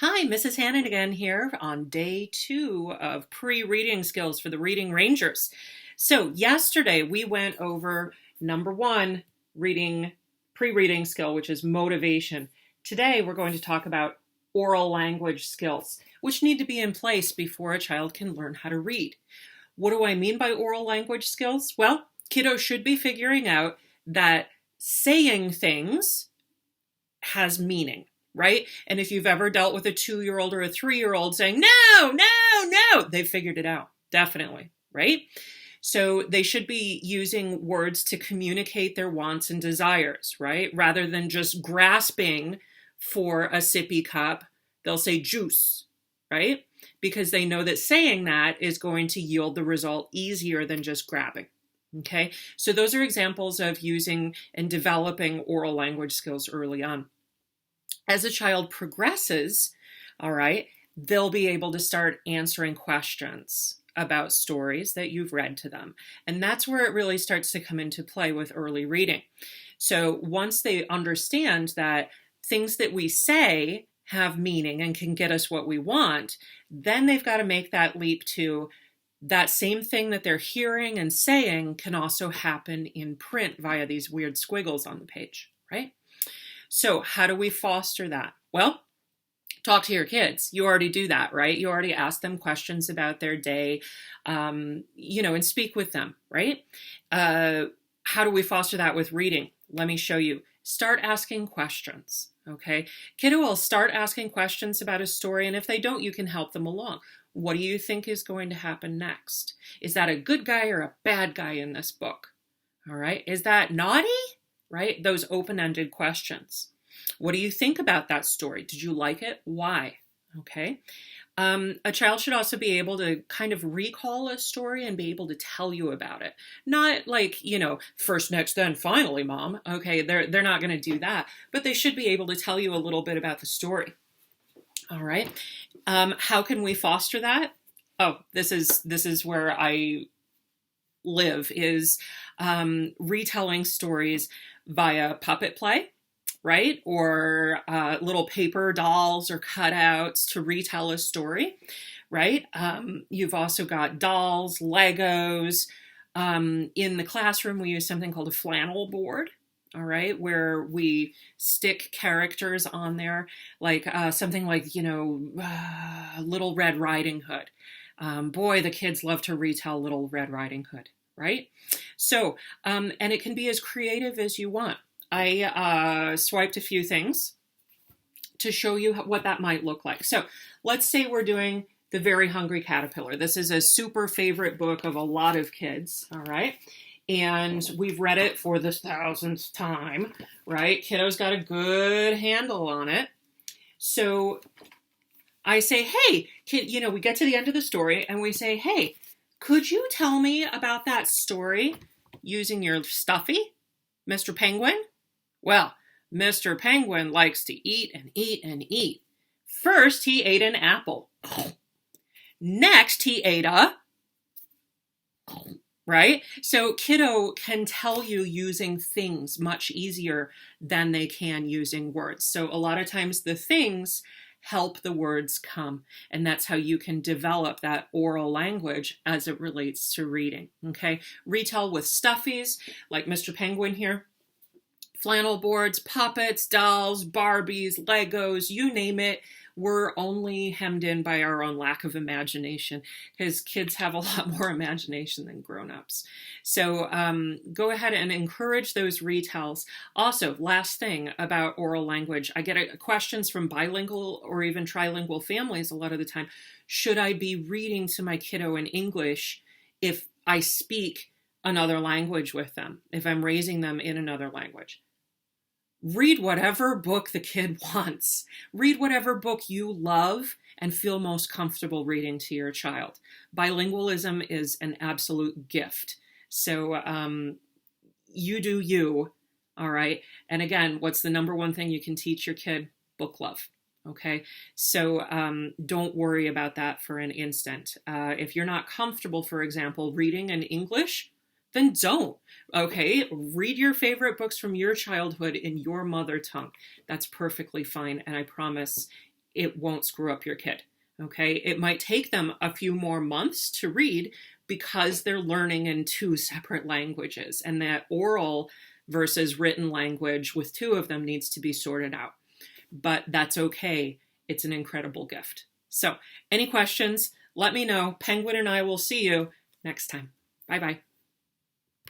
Hi, Mrs. Hannon again here on day 2 of pre-reading skills for the Reading Rangers. So yesterday we went over number 1 reading pre-reading skill, which is motivation. Today we're going to talk about oral language skills, which need to be in place before a child can learn how to read. What do I mean by oral language skills? Well, kiddos should be figuring out that saying things has meaning, right? And if you've ever dealt with a 2-year-old or a 3-year-old saying, no, no, no, they've figured it out, definitely, right? So they should be using words to communicate their wants and desires, right? Rather than just grasping for a sippy cup, they'll say juice, right? Because they know that saying that is going to yield the result easier than just grabbing. Okay, so those are examples of using and developing oral language skills early on. As a child progresses, all right, they'll be able to start answering questions about stories that you've read to them. And that's where it really starts to come into play with early reading. So once they understand that things that we say have meaning and can get us what we want, then they've got to make that leap to that same thing that they're hearing and saying can also happen in print via these weird squiggles on the page, right? So how do we foster that? Well, talk to your kids. You already do that, right? You already ask them questions about their day, and speak with them, right? How do we foster that with reading? Let me show you. Start asking questions, okay? Kiddo will start asking questions about a story, and if they don't, you can help them along. What do you think is going to happen next? Is that a good guy or a bad guy in this book? All right. Is that naughty? Right? Those open-ended questions. What do you think about that story? Did you like it? Why? Okay. A child should also be able to kind of recall a story and be able to tell you about it. Not like, first, next, then, finally, mom. Okay, they're not going to do that. But they should be able to tell you a little bit about the story. All right. How can we foster that? Oh, this is where I live, is retelling stories via puppet play, right? Or little paper dolls or cutouts to retell a story, right? You've also got dolls, Legos. In the classroom, we use something called a flannel board, all right, where we stick characters on there, like something like, Little Red Riding Hood. Boy, the kids love to retell Little Red Riding Hood, right? So, and it can be as creative as you want. I swiped a few things to show you what that might look like. So let's say we're doing The Very Hungry Caterpillar. This is a super favorite book of a lot of kids, all right? And we've read it for the 1000th time, right? Kiddo's got a good handle on it. So I say, hey, kid, we get to the end of the story and we say, hey, could you tell me about that story using your stuffy, Mr. Penguin? Well, Mr. Penguin likes to eat and eat and eat. First, he ate an apple. Next, he ate a... Right? So kiddo can tell you using things much easier than they can using words. So a lot of times the things help the words come. And that's how you can develop that oral language as it relates to reading. Okay? Retell with stuffies, like Mr. Penguin here. Flannel boards, puppets, dolls, Barbies, Legos, you name it. We're only hemmed in by our own lack of imagination, because kids have a lot more imagination than grown-ups. So go ahead and encourage those retells. Also, last thing about oral language, I get questions from bilingual or even trilingual families a lot of the time. Should I be reading to my kiddo in English if I speak another language with them, if I'm raising them in another language? Read whatever book the kid wants. Read whatever book you love and feel most comfortable reading to your child. Bilingualism is an absolute gift. So you do you, all right? And again, what's the number one thing you can teach your kid? Book love. Okay, so don't worry about that for an instant. If you're not comfortable, for example, reading in English, then don't. Okay, read your favorite books from your childhood in your mother tongue. That's perfectly fine, and I promise it won't screw up your kid. Okay, it might take them a few more months to read because they're learning in two separate languages, and that oral versus written language with two of them needs to be sorted out. But that's okay. It's an incredible gift. So, any questions? Let me know. Penguin and I will see you next time. Bye bye.